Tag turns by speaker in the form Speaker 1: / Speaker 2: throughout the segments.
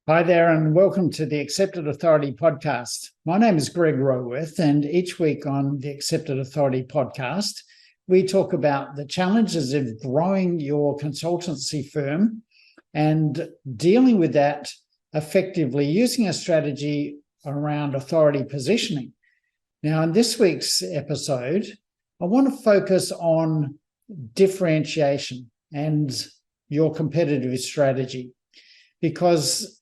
Speaker 1: Hi there, and welcome to the Accepted Authority podcast. My name is Greg Roworth, and each week on the Accepted Authority podcast, we talk about the challenges of growing your consultancy firm and dealing with that effectively using a strategy around authority positioning. Now, in this week's episode, I want to focus on differentiation and your competitive strategy, because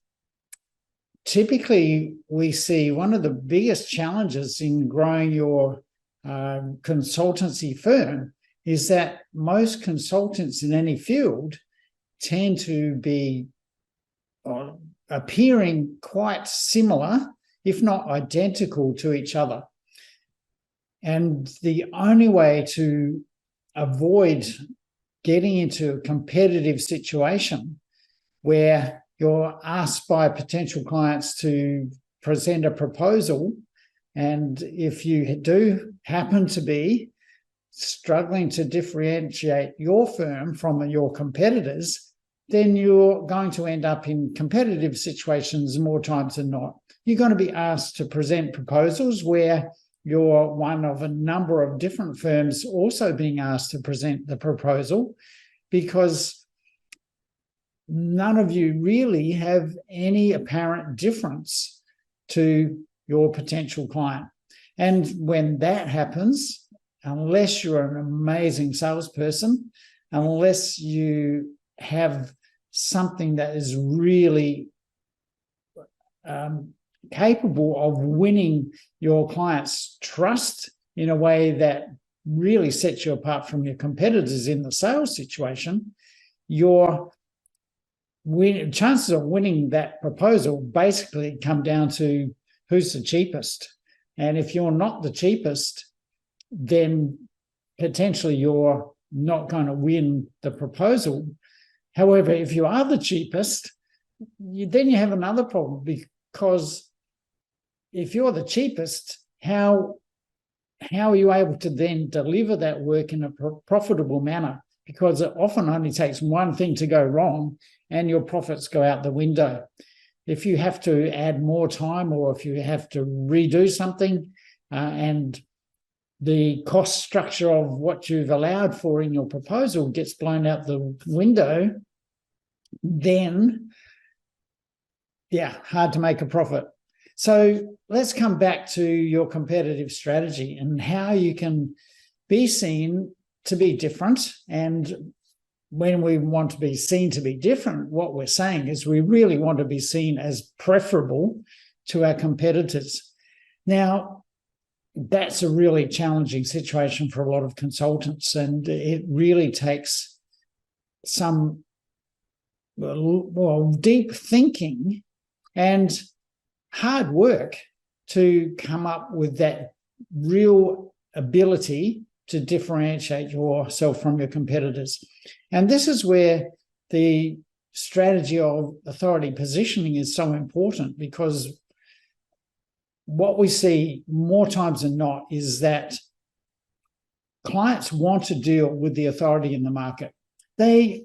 Speaker 1: typically, we see one of the biggest challenges in growing your consultancy firm is that most consultants in any field tend to be appearing quite similar, if not identical to each other. And the only way to avoid getting into a competitive situation where you're asked by potential clients to present a proposal, and if you do happen to be struggling to differentiate your firm from your competitors, then you're going to end up in competitive situations more times than not. You're going to be asked to present proposals where you're one of a number of different firms also being asked to present the proposal, because none of you really have any apparent difference to your potential client. And when that happens, unless you're an amazing salesperson, unless you have something that is really capable of winning your client's trust in a way that really sets you apart from your competitors in the sales situation, your chances of winning that proposal basically come down to who's the cheapest. And if you're not the cheapest, then potentially you're not going to win the proposal. However, if you are the cheapest, then you have another problem, because if you're the cheapest, how are you able to then deliver that work in a profitable manner? Because it often only takes one thing to go wrong and your profits go out the window. If you have to add more time, or if you have to redo something and the cost structure of what you've allowed for in your proposal gets blown out the window, then, hard to make a profit. So let's come back to your competitive strategy and how you can be seen to be different. And when we want to be seen to be different, what we're saying is we really want to be seen as preferable to our competitors. Now, that's a really challenging situation for a lot of consultants, and it really takes some deep thinking and hard work to come up with that real ability to differentiate yourself from your competitors. And this is where the strategy of authority positioning is so important, because what we see more times than not is that clients want to deal with the authority in the market. They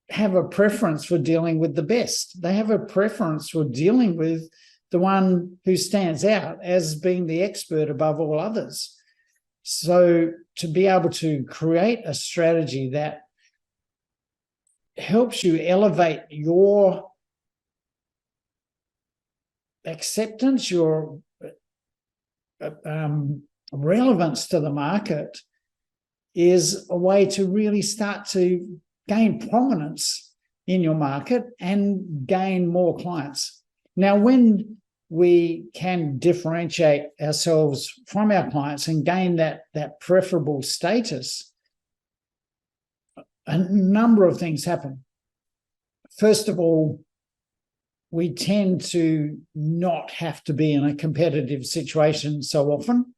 Speaker 1: have a preference for dealing with the best. They have a preference for dealing with the one who stands out as being the expert above all others. So to be able to create a strategy that helps you elevate your acceptance, your relevance to the market, is a way to really start to gain prominence in your market and gain more clients. Now, when we can differentiate ourselves from our clients and gain that preferable status, a number of things happen. First of all, we tend to not have to be in a competitive situation so often.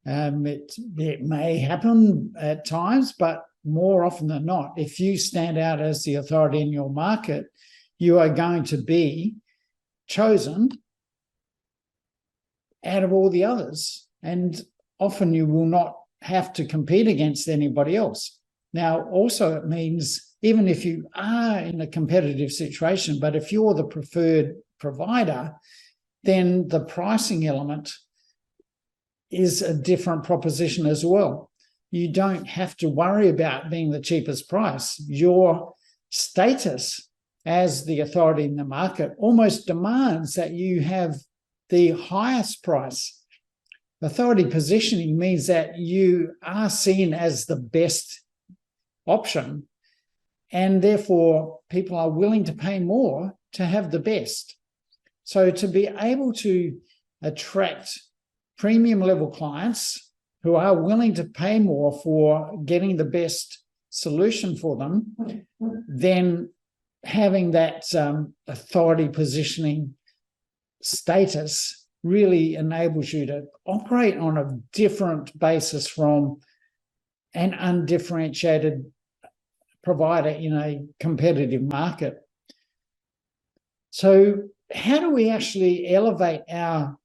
Speaker 1: It may happen at times, but more often than not, if you stand out as the authority in your market, you are going to be chosen out of all the others, and often you will not have to compete against anybody else. Now, also it means even if you are in a competitive situation, but if you're the preferred provider, then the pricing element is a different proposition as well. You don't have to worry about being the cheapest price. Your status as the authority in the market almost demands that you have the highest price. Authority positioning means that you are seen as the best option, and therefore people are willing to pay more to have the best. So to be able to attract premium level clients who are willing to pay more for getting the best solution for them, then having that authority positioning status really enables you to operate on a different basis from an undifferentiated provider in a competitive market. So how do we actually elevate our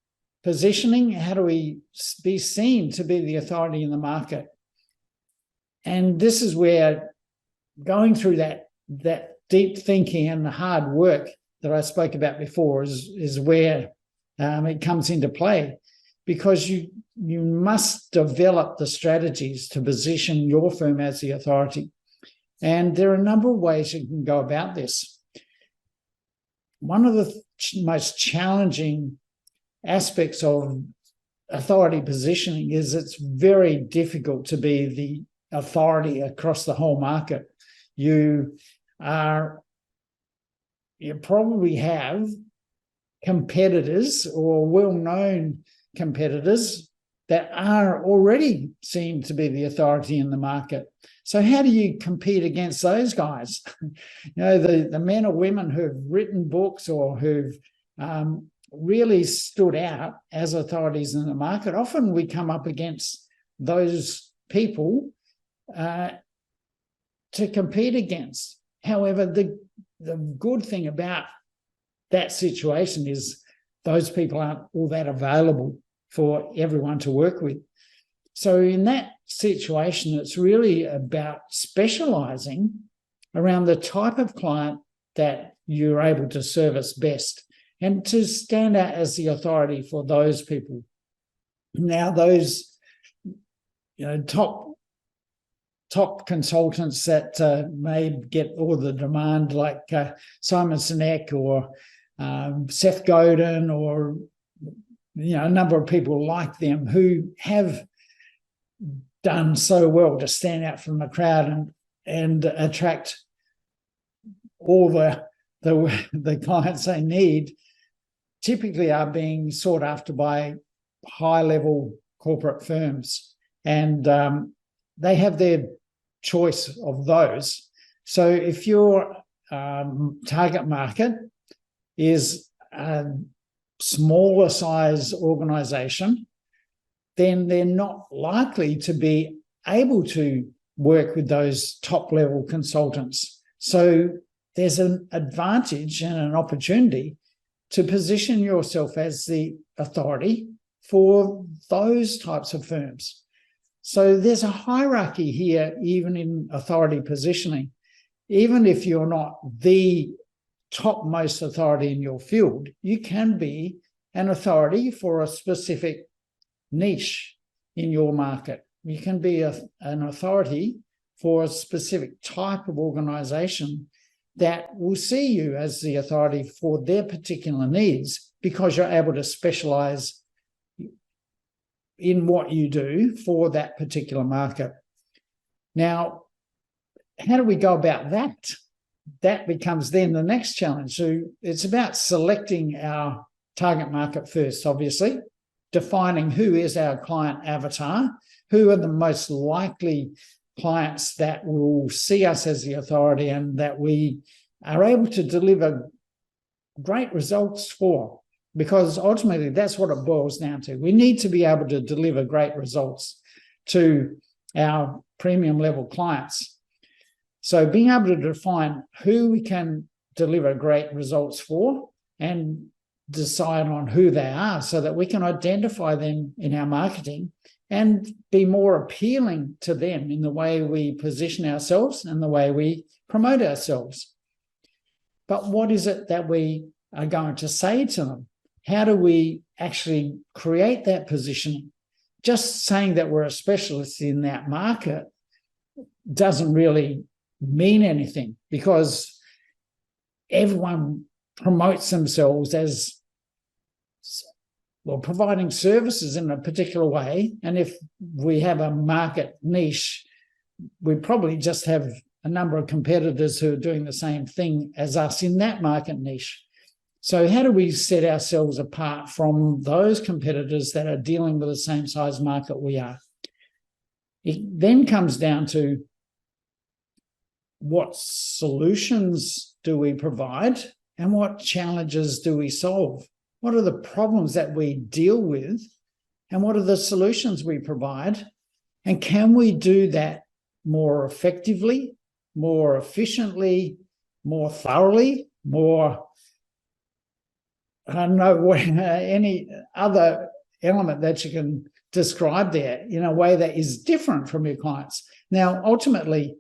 Speaker 1: positioning? How do we be seen to be the authority in the market? And this is where going through that deep thinking and the hard work that I spoke about before is where it comes into play, because you must develop the strategies to position your firm as the authority. And there are a number of ways you can go about this. One of the most challenging aspects of authority positioning is it's very difficult to be the authority across the whole market. You probably have competitors or well-known competitors that are already seen to be the authority in the market. So how do you compete against those guys? The men or women who've written books or who've really stood out as authorities in the market. Often we come up against those people to compete against. However, the good thing about that situation is those people aren't all that available for everyone to work with. So in that situation, it's really about specializing around the type of client that you're able to service best and to stand out as the authority for those people. Now, those top consultants that may get all the demand, like Simon Sinek or Seth Godin, or a number of people like them who have done so well to stand out from the crowd and attract all the clients they need, typically are being sought after by high-level corporate firms, and they have their choice of those. So if your target market is a smaller size organization, then they're not likely to be able to work with those top-level consultants. So there's an advantage and an opportunity to position yourself as the authority for those types of firms. So there's a hierarchy here, even in authority positioning. Even if you're not the topmost authority in your field, you can be an authority for a specific niche in your market. You can be an authority for a specific type of organization that will see you as the authority for their particular needs, because you're able to specialize in what you do for that particular market. Now, how do we go about that? That becomes then the next challenge. So it's about selecting our target market first, obviously, defining who is our client avatar, who are the most likely clients that will see us as the authority and that we are able to deliver great results for, because ultimately that's what it boils down to. We need to be able to deliver great results to our premium level clients. So being able to define who we can deliver great results for and decide on who they are so that we can identify them in our marketing and be more appealing to them in the way we position ourselves and the way we promote ourselves. But what is it that we are going to say to them? How do we actually create that positioning? Just saying that we're a specialist in that market doesn't really mean anything, because everyone promotes themselves as, well, providing services in a particular way. And if we have a market niche, we probably just have a number of competitors who are doing the same thing as us in that market niche. So how do we set ourselves apart from those competitors that are dealing with the same size market we are? It then comes down to, what solutions do we provide and what challenges do we solve? What are the problems that we deal with and what are the solutions we provide? And can we do that more effectively, more efficiently, more thoroughly, more, I don't know, any other element that you can describe there in a way that is different from your clients? Now, ultimately,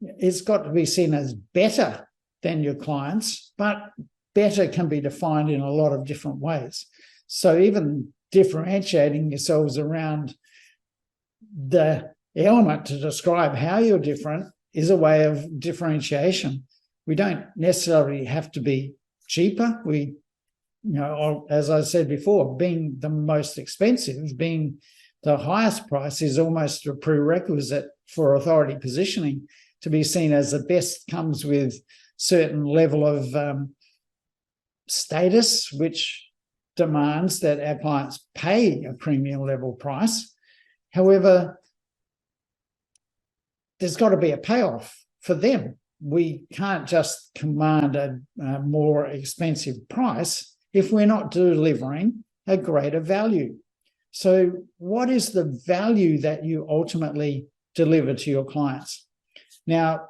Speaker 1: it's got to be seen as better than your clients, but better can be defined in a lot of different ways. So even differentiating yourselves around the element to describe how you're different is a way of differentiation. We don't necessarily have to be cheaper. We, as I said before, being the most expensive, being the highest price is almost a prerequisite for authority positioning. To be seen as the best comes with certain level of status, which demands that our clients pay a premium level price. However, there's got to be a payoff for them. We can't just command a more expensive price if we're not delivering a greater value. So what is the value that you ultimately deliver to your clients? Now,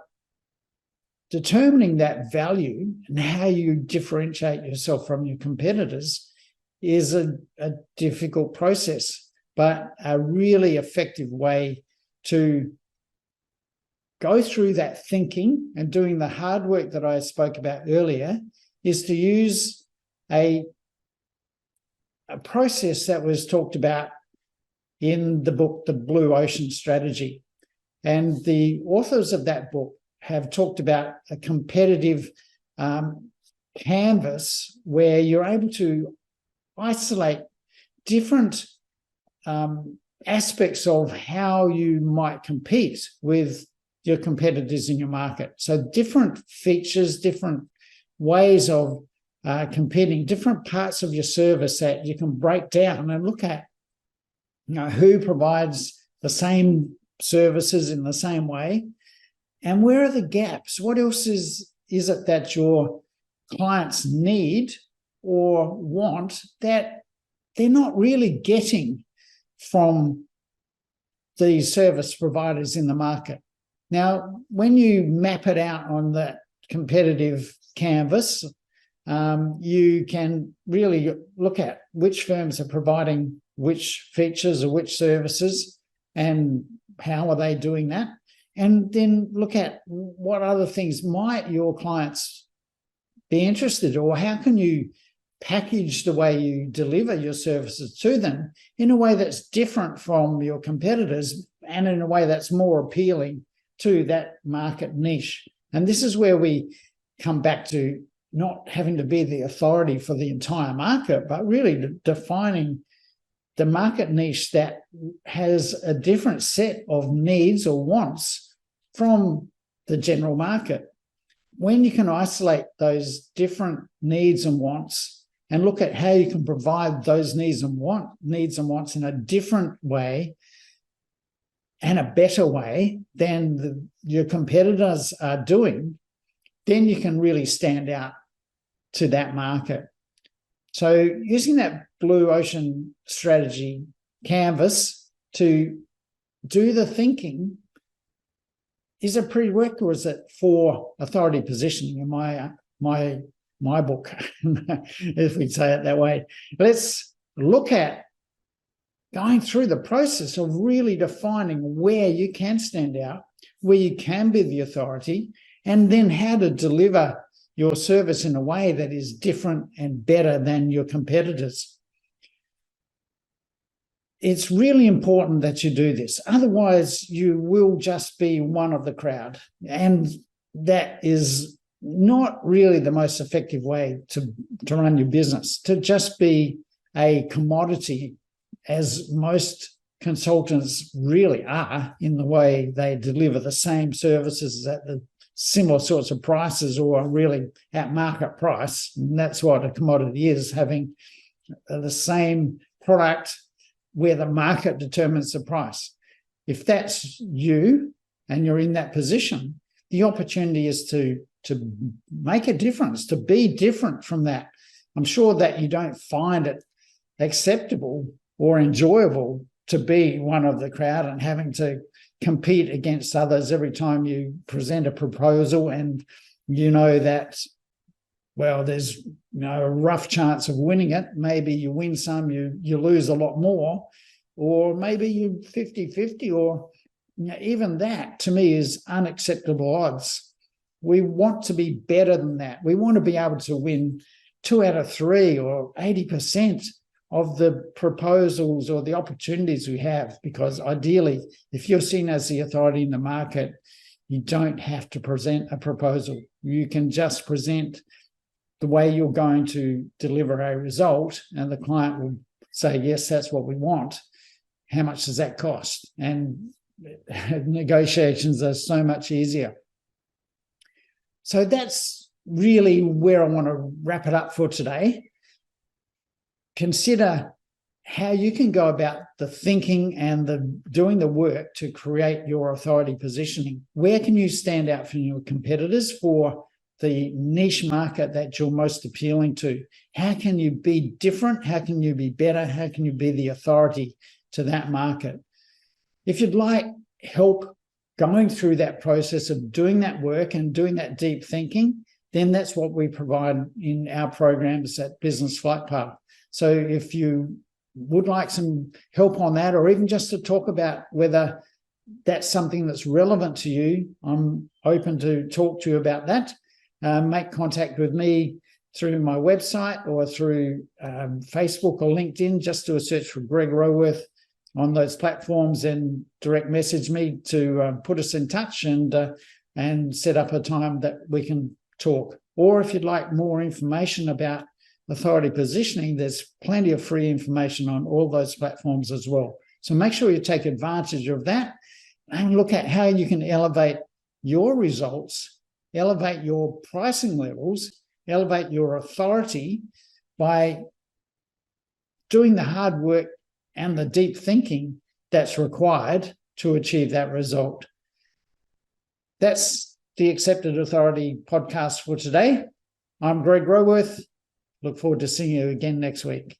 Speaker 1: determining that value and how you differentiate yourself from your competitors is a difficult process, but a really effective way to go through that thinking and doing the hard work that I spoke about earlier is to use a process that was talked about in the book, The Blue Ocean Strategy. And the authors of that book have talked about a competitive canvas where you're able to isolate different aspects of how you might compete with your competitors in your market. So different features, different ways of competing, different parts of your service that you can break down and look at, who provides the same services in the same way, and where are the gaps? What else is it that your clients need or want that they're not really getting from the service providers in the market? Now, when you map it out on that competitive canvas, you can really look at which firms are providing which features or which services and how are they doing that, and then look at what other things might your clients be interested in, or how can you package the way you deliver your services to them in a way that's different from your competitors and in a way that's more appealing to that market niche. And this is where we come back to not having to be the authority for the entire market, but really defining the market niche that has a different set of needs or wants from the general market. When you can isolate those different needs and wants and look at how you can provide those needs and wants in a different way and a better way than your competitors are doing, then you can really stand out to that market. So using that Blue Ocean Strategy canvas to do the thinking is a prerequisite for authority positioning in my book, if we say it that way. Let's look at going through the process of really defining where you can stand out, where you can be the authority, and then how to deliver your service in a way that is different and better than your competitors. It's really important that you do this. Otherwise, you will just be one of the crowd. And that is not really the most effective way to run your business, to just be a commodity, as most consultants really are, in the way they deliver the same services at the similar sorts of prices, or really at market price. And that's what a commodity is, having the same product where the market determines the price. If that's you and you're in that position, the opportunity is to make a difference, to be different from that. I'm sure that you don't find it acceptable or enjoyable to be one of the crowd and having to compete against others every time you present a proposal, and you know that, well, there's a rough chance of winning it. Maybe you win some, you lose a lot more, or maybe you 50-50, or even that, to me, is unacceptable odds. We want to be better than that. We want to be able to win 2 out of 3 or 80% of the proposals or the opportunities we have, because ideally, if you're seen as the authority in the market, you don't have to present a proposal. You can just present the way you're going to deliver a result, and the client will say, yes, that's what we want. How much does that cost? And negotiations are so much easier. So that's really where I want to wrap it up for today. Consider how you can go about the thinking and the doing the work to create your authority positioning. Where can you stand out from your competitors for the niche market that you're most appealing to? How can you be different? How can you be better? How can you be the authority to that market? If you'd like help going through that process of doing that work and doing that deep thinking, then that's what we provide in our programs at Business Flight Path. So if you would like some help on that, or even just to talk about whether that's something that's relevant to you, I'm open to talk to you about that. Make contact with me through my website or through Facebook or LinkedIn. Just do a search for Greg Roworth on those platforms and direct message me to put us in touch and set up a time that we can talk. Or if you'd like more information about authority positioning, there's plenty of free information on all those platforms as well. So make sure you take advantage of that and look at how you can elevate your results, elevate your pricing levels, elevate your authority by doing the hard work and the deep thinking that's required to achieve that result. That's the Accepted Authority podcast for today. I'm Greg Roworth. Look forward to seeing you again next week.